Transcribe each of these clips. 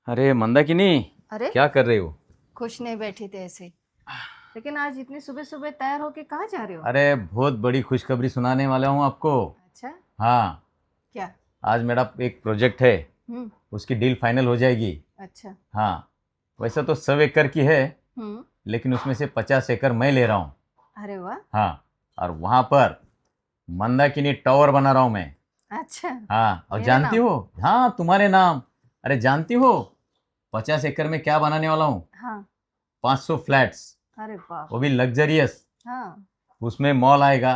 अरे मंदाकिनी, अरे क्या कर रहे हो? खुश नहीं बैठी थे ऐसे। लेकिन आज इतनी सुबह सुबह तैयार होके कहाँ जा रहे हो? अरे बहुत बड़ी खुशखबरी सुनाने वाला हूँ आपको। अच्छा। हाँ, क्या? आज मेरा एक प्रोजेक्ट है, हम्म। उसकी डील फाइनल हो जाएगी। अच्छा। हाँ, वैसा तो 100 एकड़ की है, हम्म। लेकिन उसमें से 50 एकड़ मैं ले रहा हूँ। अरे वाह। हाँ, और वहाँ पर मंदाकिनी टावर बना रहा हूँ मैं। अच्छा। हाँ, और मेरे जानती नाम? हो? हाँ, तुम्हारे नाम। अरे जानती हो 50 एकड़ में क्या बनाने वाला हूँ? हाँ। 500 फ्लैट्स, अरे बाप वो भी रे। लग्जरियस। हाँ। उसमें मॉल आएगा,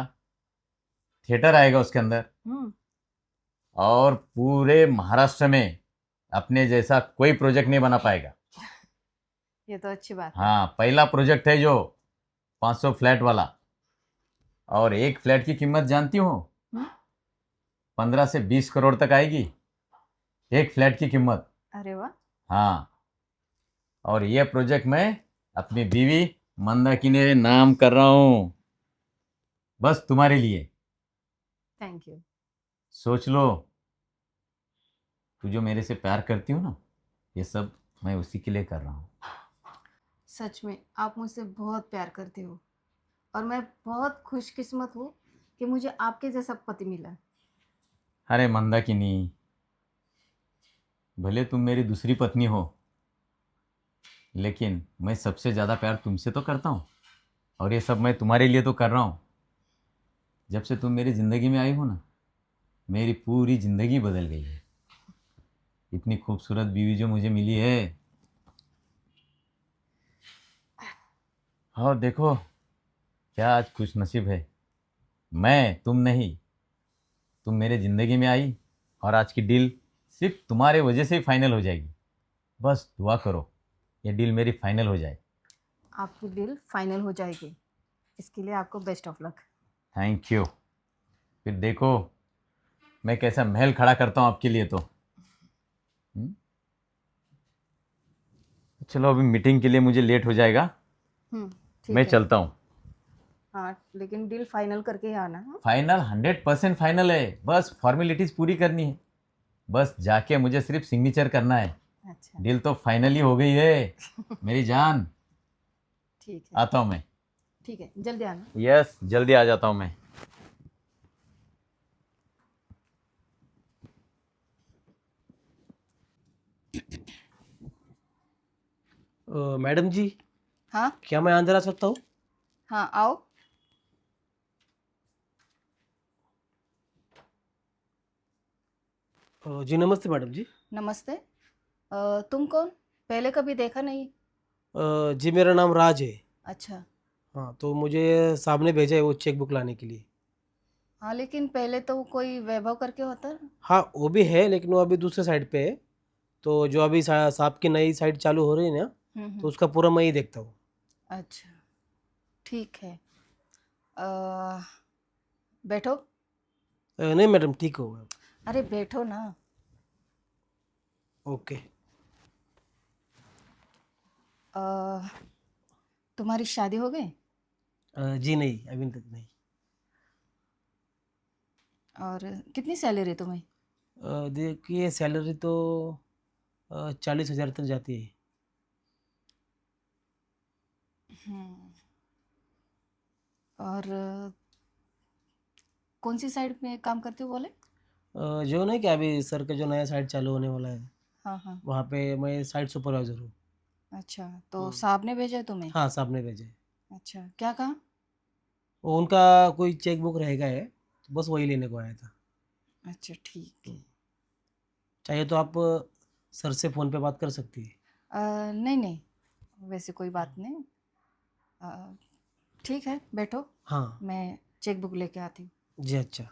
थिएटर आएगा उसके अंदर, हम्म। और पूरे महाराष्ट्र में अपने जैसा कोई प्रोजेक्ट नहीं बना पाएगा। ये तो अच्छी बात है। हाँ, पहला प्रोजेक्ट है जो 500 फ्लैट वाला। और एक फ्लैट की कीमत जानती हो? हम्म। 15 से 20 करोड़ तक आएगी एक फ्लैट की कीमत। अरे वाह। हाँ, और ये प्रोजेक्ट मैं अपनी बीवी मंदाकिनी के नाम कर रहा हूँ, बस तुम्हारे लिए। Thank you. सोच लो, तू जो मेरे से प्यार करती हो ना, ये सब मैं उसी के लिए कर रहा हूँ। सच में आप मुझसे बहुत प्यार करते हो और मैं बहुत खुशकिस्मत हूँ कि मुझे आपके जैसा पति मिला। अरे मंदाकिनी, भले तुम मेरी दूसरी पत्नी हो, लेकिन मैं सबसे ज़्यादा प्यार तुमसे तो करता हूँ, और ये सब मैं तुम्हारे लिए तो कर रहा हूँ। जब से तुम मेरी ज़िंदगी में आई हो ना, मेरी पूरी ज़िंदगी बदल गई है। इतनी खूबसूरत बीवी जो मुझे मिली है। और देखो, क्या आज खुश नसीब है, मैं तुम नहीं, तुम मेरे ज़िंदगी में आई, और आज की डील सिर्फ तुम्हारे वजह से ही फाइनल हो जाएगी। बस दुआ करो, ये डील मेरी फाइनल हो जाए। आपकी डील फाइनल हो जाएगी, इसके लिए आपको best of luck. Thank you. फिर देखो मैं कैसा महल खड़ा करता हूँ आपके लिए तो। हम्म? चलो, अभी मीटिंग के लिए मुझे लेट हो जाएगा, मैं ठीक है। चलता हूँ। हाँ लेकिन डील फाइनल करके ही आना। हाँ। फाइनल 100% फाइनल है, बस फॉर्मेलिटीज़ पूरी करनी है। बस जाके मुझे सिर्फ सिग्नेचर करना है। अच्छा। डील तो फाइनली हो गई है मेरी जान। ठीक है। आता हूँ मैं। ठीक है, जल्दी आना। यस, जल्दी आ जाता हूँ मैं। मैडम जी, हाँ। क्या मैं अंदर आ सकता हूँ? हाँ आओ। जी नमस्ते मैडम जी। नमस्ते। तुम कौन? पहले कभी देखा नहीं। जी मेरा नाम राज है। अच्छा। हाँ, तो मुझे साहब ने भेजा है वो चेक बुक लाने के लिए। हाँ लेकिन पहले तो कोई वैभव करके होता। हाँ वो भी है, लेकिन वो अभी दूसरे साइड पे है। तो जो अभी साहब की नई साइड चालू हो रही है ना, तो हम्म। उसका पूरा मैं ही देखता हूँ। अच्छा। ठीक है। अ, बैठो। नहीं मैडम, ठीक होगा। अरे बैठो ना। ओके। अ, तुम्हारी शादी हो गई? जी नहीं, अभी तक नहीं। और कितनी सैलरी तुम्हें? देखिए सैलरी तो 40,000 तक जाती है। हम्म। और कौन सी साइड में काम करते हो बोले? जो नहीं, क्या अभी सर का जो नया साइड चालू होने वाला है, हाँ हाँ। वहाँ पे मैं साइड सुपरवाइजर हूँ। अच्छा, तो साहब ने भेजा है तुम्हें? हाँ, साहब ने भेजा है। अच्छा, क्या कहा? वो उनका कोई चेक बुक रहेगा है, तो बस वही लेने को आया था। अच्छा ठीक है। चाहिए तो आप सर से फ़ोन पे बात कर सकती है। नहीं नहीं, वैसे कोई बात नहीं। अ, ठीक है, बैठो। हाँ। मैं चेक बुक लेके आती हूँ। जी अच्छा।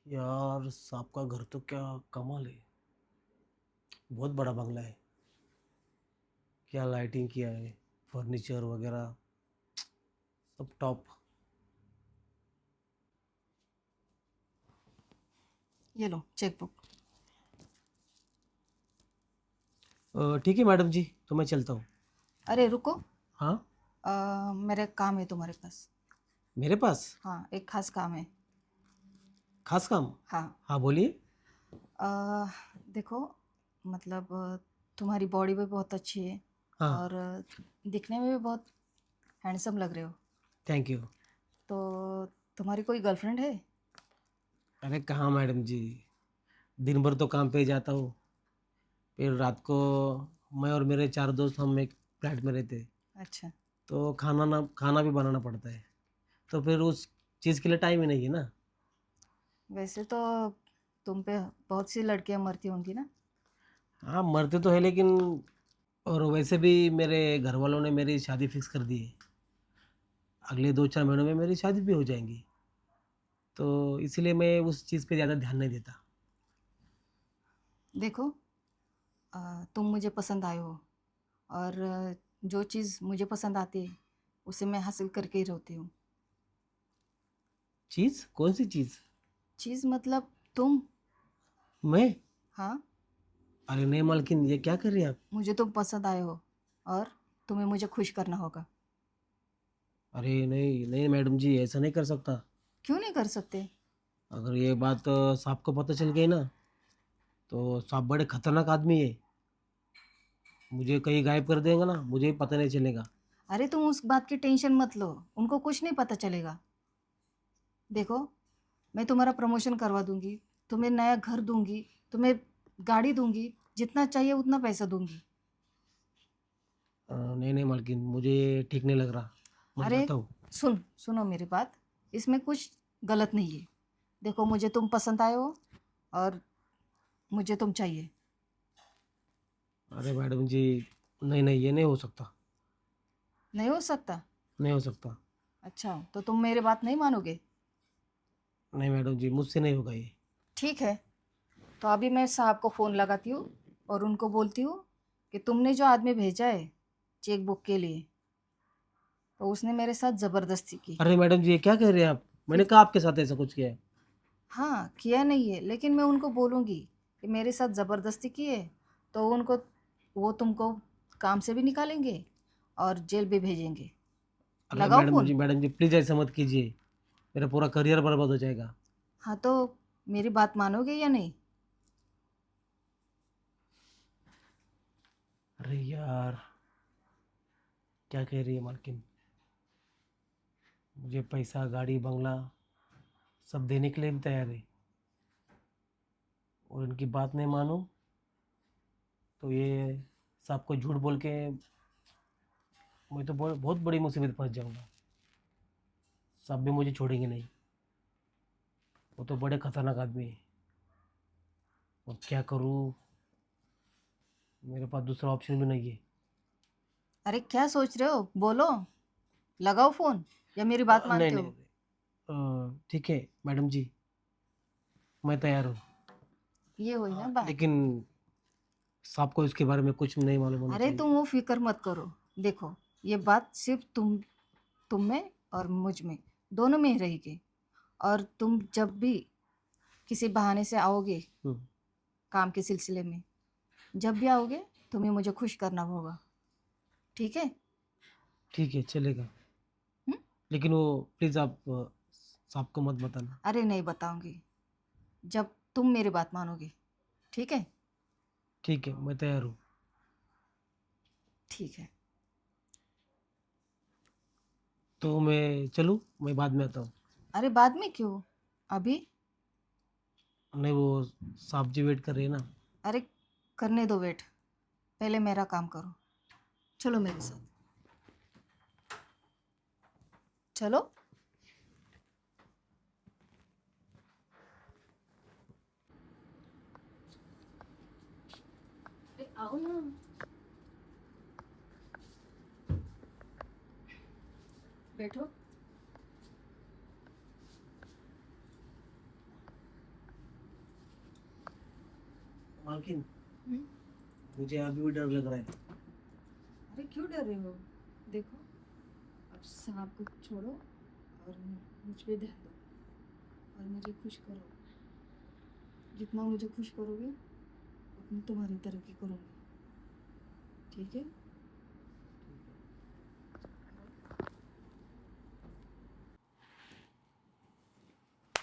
यार साहब का घर तो क्या कमाल है, बहुत बड़ा बंगला है। क्या लाइटिंग किया है, फर्नीचर वगैरह सब टॉप। ये लो चेक बुक। ठीक है मैडम जी, तो मैं चलता हूँ। अरे रुको। हाँ। मेरे काम है तुम्हारे पास। मेरे पास? हाँ, एक खास काम है। खास काम? हाँ। हाँ बोलिए। देखो, मतलब तुम्हारी बॉडी भी बहुत अच्छी है हाँ। और दिखने में भी बहुत हैंडसम लग रहे हो। Thank you. तो तुम्हारी कोई गर्लफ्रेंड है? अरे कहाँ मैडम जी, दिन भर तो काम पे ही जाता हूँ, फिर रात को मैं और मेरे 4 दोस्त हम एक फ्लैट में रहते हैं, अच्छा। तो खाना भी बनाना पड़ता है, तो फिर उस चीज़ के लिए टाइम ही नहीं है ना। वैसे तो तुम पे बहुत सी लड़कियां मरती होंगी ना। हाँ मरते तो है लेकिन, और वैसे भी मेरे घर वालों ने मेरी शादी फिक्स कर दी है, अगले 2-4 महीनों में मेरी शादी भी हो जाएंगी, तो इसीलिए मैं उस चीज़ पे ज़्यादा ध्यान नहीं देता। देखो, तुम मुझे पसंद आए हो और जो चीज़ मुझे पसंद आती है उसे मैं हासिल करके ही रहती हूँ। चीज़? कौन सी चीज़? चीज़ मतलब तुम। मैं? हाँ, अरे नहीं मालकिन, ये क्या कर रही हैं आप? मुझे तुम पसंद आए हो और तुम्हें मुझे खुश करना होगा। अरे नहीं नहीं मैडम जी, ऐसा नहीं कर सकता। क्यों नहीं कर सकते? अगर ये बात साहब को पता चल गई ना, तो साहब बड़े खतरनाक आदमी है, मुझे कहीं गायब कर देंगे ना, मुझे ही पता नहीं चलेगा। अरे तुम उस बात की टेंशन मत लो, उनको कुछ नहीं पता चलेगा। देखो, मैं तुम्हारा प्रमोशन करवा दूंगी, तुम्हें नया घर दूंगी, तुम्हें गाड़ी दूंगी, जितना चाहिए उतना पैसा दूंगी। नहीं नहीं मालकिन, मुझे ये ठीक नहीं लग रहा, मैं अरे जाता हूँ। सुनो मेरी बात, इसमें कुछ गलत नहीं है। देखो, मुझे तुम पसंद आए हो और मुझे तुम चाहिए। अरे मैडम जी, नहीं नहीं, ये नहीं हो सकता, नहीं हो सकता? नहीं हो सकता। अच्छा, तो तुम मेरी बात नहीं मानोगे? नहीं मैडम जी, मुझसे नहीं होगा ये। ठीक है, तो अभी मैं साहब को फ़ोन लगाती हूँ और उनको बोलती हूँ कि तुमने जो आदमी भेजा है चेक बुक के लिए, तो उसने मेरे साथ ज़बरदस्ती की। अरे मैडम जी, ये क्या कह रहे हैं आप? मैंने फिर कहा आपके साथ ऐसा कुछ किया है? हाँ, किया नहीं है, लेकिन मैं उनको बोलूँगी कि मेरे साथ ज़बरदस्ती की है, तो उनको वो तुमको काम से भी निकालेंगे और जेल भी भेजेंगे। अरे लगाओ फ़ोन। मैडम जी प्लीज़ ऐसा मत कीजिए, मेरा पूरा करियर बर्बाद हो जाएगा। हाँ, तो मेरी बात मानोगे या नहीं? अरे यार, क्या कह रही है मालकिन? मुझे पैसा, गाड़ी, बंगला सब देने के लिए भी तैयार है, और इनकी बात नहीं मानो तो ये साहब को झूठ बोल के मैं तो बहुत बहुत बड़ी मुसीबत में फंस जाऊंगा। साहब भी मुझे छोड़ेंगे नहीं, वो तो बड़े खतरनाक आदमी है। और क्या करूँ, मेरे पास दूसरा ऑप्शन भी नहीं है। अरे क्या सोच रहे हो, बोलो। लगाओ फ़ोन या मेरी बात नहीं मानते नहीं हो? ठीक है मैडम जी, मैं तैयार हूँ। ये हुई ना बात। लेकिन साहब को इसके बारे में कुछ नहीं मालूम होना अरे चाहिए। तुम वो फिक्र मत करो। देखो, ये बात सिर्फ तुम में और मुझ में, दोनों में ही रहेगी। और तुम जब भी किसी बहाने से आओगे हम्म, काम के सिलसिले में, जब भी आओगे तुम्हें मुझे खुश करना होगा। ठीक है? ठीक है चलेगा, हम्म? लेकिन वो प्लीज़ आप साहब को मत बताना। अरे नहीं बताऊंगी, जब तुम मेरी बात मानोगे। ठीक है? ठीक है, मैं तैयार हूँ। ठीक है। तो मैं चलूँ, मैं बाद में आता हूँ। अरे बाद में क्यों, अभी। नहीं वो साहब जी वेट कर रहे हैं ना। अरे करने दो वेट, पहले मेरा काम करो। चलो मेरे साथ, चलो। अरे आओ ना। बैठो। मालकिन, हम्म? मुझे अभी भी डर लग रहा है। अरे क्यों डर रहे हो? देखो, अब सांप को छोड़ो और मुझ पे ध्यान दो और मुझे खुश करो। जितना मुझे खुश करोगे उतनी तुम्हारी तरक्की करूँगी। ठीक है?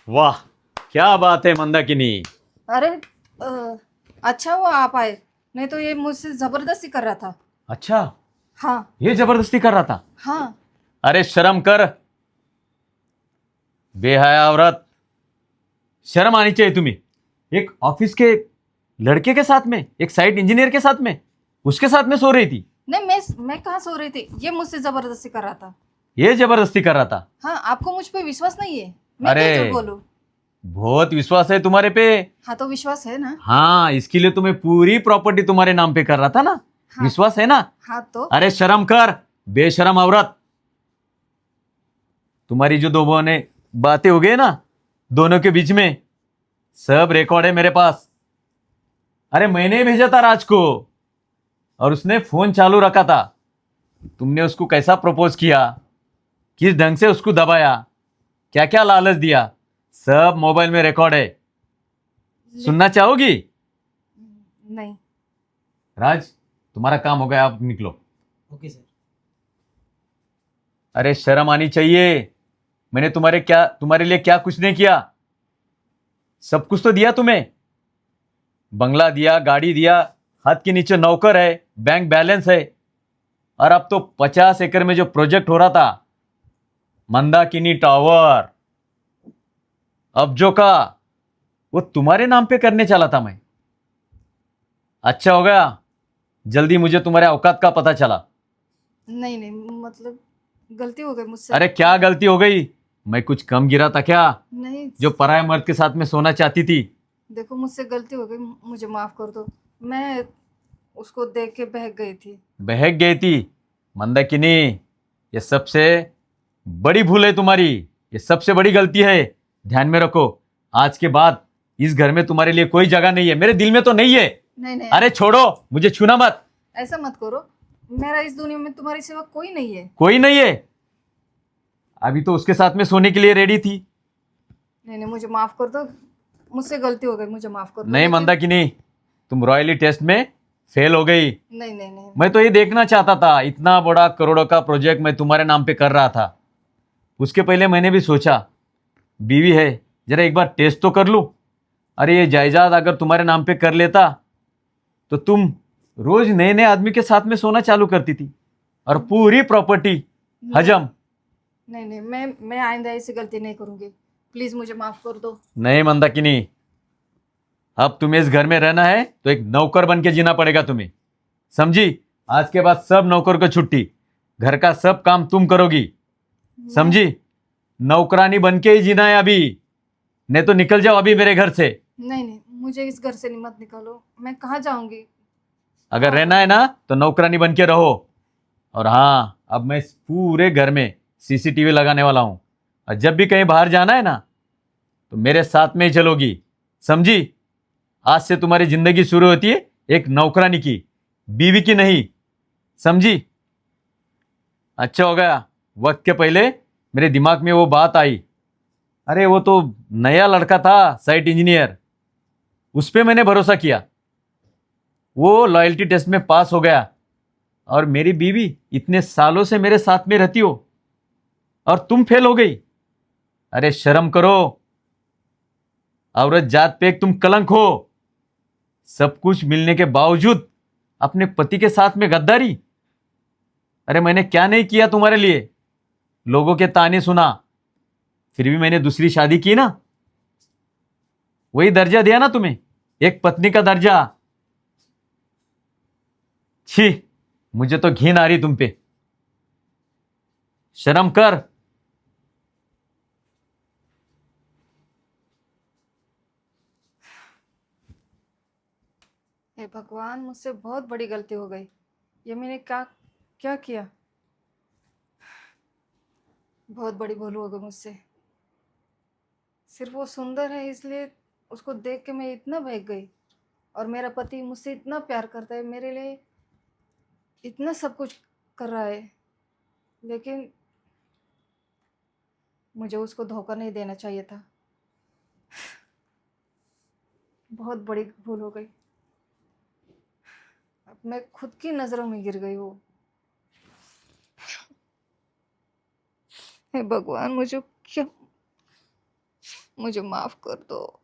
वाह, क्या बात है मंदाकिनी। अरे अच्छा हुआ आप आए, नहीं तो ये मुझसे जबरदस्ती कर रहा था। अच्छा, हाँ ये जबरदस्ती कर रहा था? हाँ। अरे शर्म कर, बेहया औरत। शर्म आनी चाहिए तुम्हें। एक ऑफिस के लड़के के साथ में, एक साइट इंजीनियर के साथ में, उसके साथ में सो रही थी। नहीं मैं कहाँ सो रही थी, ये मुझसे जबरदस्ती कर रहा था। ये जबरदस्ती कर रहा था? हाँ, आपको मुझ पे विश्वास नहीं है? मैं अरे क्या झूठ बोलूं? बहुत विश्वास है तुम्हारे पे। हाँ तो विश्वास है ना। हाँ, इसके लिए तुम्हें पूरी प्रॉपर्टी तुम्हारे नाम पे कर रहा था ना। हाँ। विश्वास है ना? हाँ तो अरे शर्म कर, बेशरम औरत। तुम्हारी जो दो बहने बातें हो गई ना, दोनों के बीच में, सब रिकॉर्ड है मेरे पास। अरे मैंने ही भेजा था राज को, और उसने फोन चालू रखा था। तुमने उसको कैसा प्रपोज किया, किस ढंग से उसको दबाया, क्या क्या लालच दिया, सब मोबाइल में रिकॉर्ड है। सुनना चाहोगी? नहीं। राज, तुम्हारा काम हो गया, आप निकलो। Okay sir. अरे शर्म आनी चाहिए। मैंने तुम्हारे लिए क्या कुछ नहीं किया। सब कुछ तो दिया तुम्हें। बंगला दिया, गाड़ी दिया, हाथ के नीचे नौकर है, बैंक बैलेंस है। और अब तो 50 एकड़ में जो प्रोजेक्ट हो रहा था, मंदाकिनी टावर, अब जो का वो तुम्हारे नाम पे करने चला था मैं। अच्छा हो गया, जल्दी मुझे तुम्हारे औकात का पता चला। नहीं नहीं, मतलब गलती हो गई मुझसे। अरे क्या गलती हो गई? मैं कुछ कम गिरा था क्या, नहीं, जो पराये मर्द के साथ में सोना चाहती थी? देखो मुझसे गलती हो गई, मुझे माफ कर दो। मैं उसको देख के बहक गई थी। बहक गई थी? मंदाकिनी, ये सबसे बड़ी भूल है तुम्हारी, ये सबसे बड़ी गलती है। ध्यान में रखो, आज के बाद इस घर में तुम्हारे लिए कोई जगह नहीं है, मेरे दिल में तो नहीं है। नहीं नहीं, अरे छोड़ो, मुझे छूना मत। ऐसा मत करो। मेरा इस दुनिया में तुम्हारी सिवा कोई नहीं है। कोई नहीं है? अभी तो उसके साथ में सोने के लिए रेडी थी। नहीं नहीं, मुझे माफ कर दो, मुझसे गलती हो गई, मुझे माफ कर दो। नहीं मंदाकिनी, तुम रॉयली टेस्ट में फेल हो गई। नहीं नहीं नहीं। मैं तो ये देखना चाहता था, इतना बड़ा करोड़ों का प्रोजेक्ट मैं तुम्हारे नाम पे कर रहा था। उसके पहले मैंने भी सोचा, बीवी है, जरा एक बार टेस्ट तो कर लूं। अरे ये जायदाद अगर तुम्हारे नाम पे कर लेता, तो तुम रोज नए नए आदमी के साथ में सोना चालू करती थी, और पूरी प्रॉपर्टी हजम। नहीं नहीं, मैं आइंदा ऐसी गलती नहीं करूंगी। प्लीज मुझे माफ कर दो। नहीं मंदाकिनी, अब तुम्हें इस घर में रहना है तो एक नौकर बन के जीना पड़ेगा तुम्हें, समझी? आज के बाद सब नौकर को छुट्टी, घर का सब काम तुम करोगी, समझी? नौकरानी बन के ही जीना है अभी, नहीं तो निकल जाओ अभी मेरे घर से। नहीं नहीं, मुझे इस घर से मत निकालो। मैं कहाँ जाऊंगी? अगर रहना है ना तो नौकरानी बन के रहो। और हाँ, अब मैं इस पूरे घर में सीसीटीवी लगाने वाला हूं, और जब भी कहीं बाहर जाना है ना, तो मेरे साथ में ही चलोगी, समझी? आज से तुम्हारी जिंदगी शुरू होती है एक नौकरानी की, बीवी की नहीं, समझी? अच्छा हो गया, वक्त के पहले मेरे दिमाग में वो बात आई। अरे वो तो नया लड़का था, साइट इंजीनियर, उस पे मैंने भरोसा किया, वो लॉयल्टी टेस्ट में पास हो गया। और मेरी बीवी इतने सालों से मेरे साथ में रहती हो, और तुम फेल हो गई। अरे शर्म करो, औरत जात पे एक तुम कलंक हो। सब कुछ मिलने के बावजूद अपने पति के साथ में गद्दारी। अरे मैंने क्या नहीं किया तुम्हारे लिए, लोगों के ताने सुना, फिर भी मैंने दूसरी शादी की ना। वही दर्जा दिया ना तुम्हें, एक पत्नी का दर्जा। छी, मुझे तो घिन आ रही तुम पे। शर्म कर। हे भगवान, मुझसे बहुत बड़ी गलती हो गई। ये मैंने क्या क्या किया? बहुत बड़ी भूल हो गई मुझसे। सिर्फ वो सुंदर है इसलिए उसको देख के मैं इतना बहक गई, और मेरा पति मुझसे इतना प्यार करता है, मेरे लिए इतना सब कुछ कर रहा है, लेकिन मुझे उसको धोखा नहीं देना चाहिए था। बहुत बड़ी भूल हो गई। अब मैं खुद की नज़रों में गिर गई हूँ। हे भगवान, मुझे क्या मुझे माफ कर दो।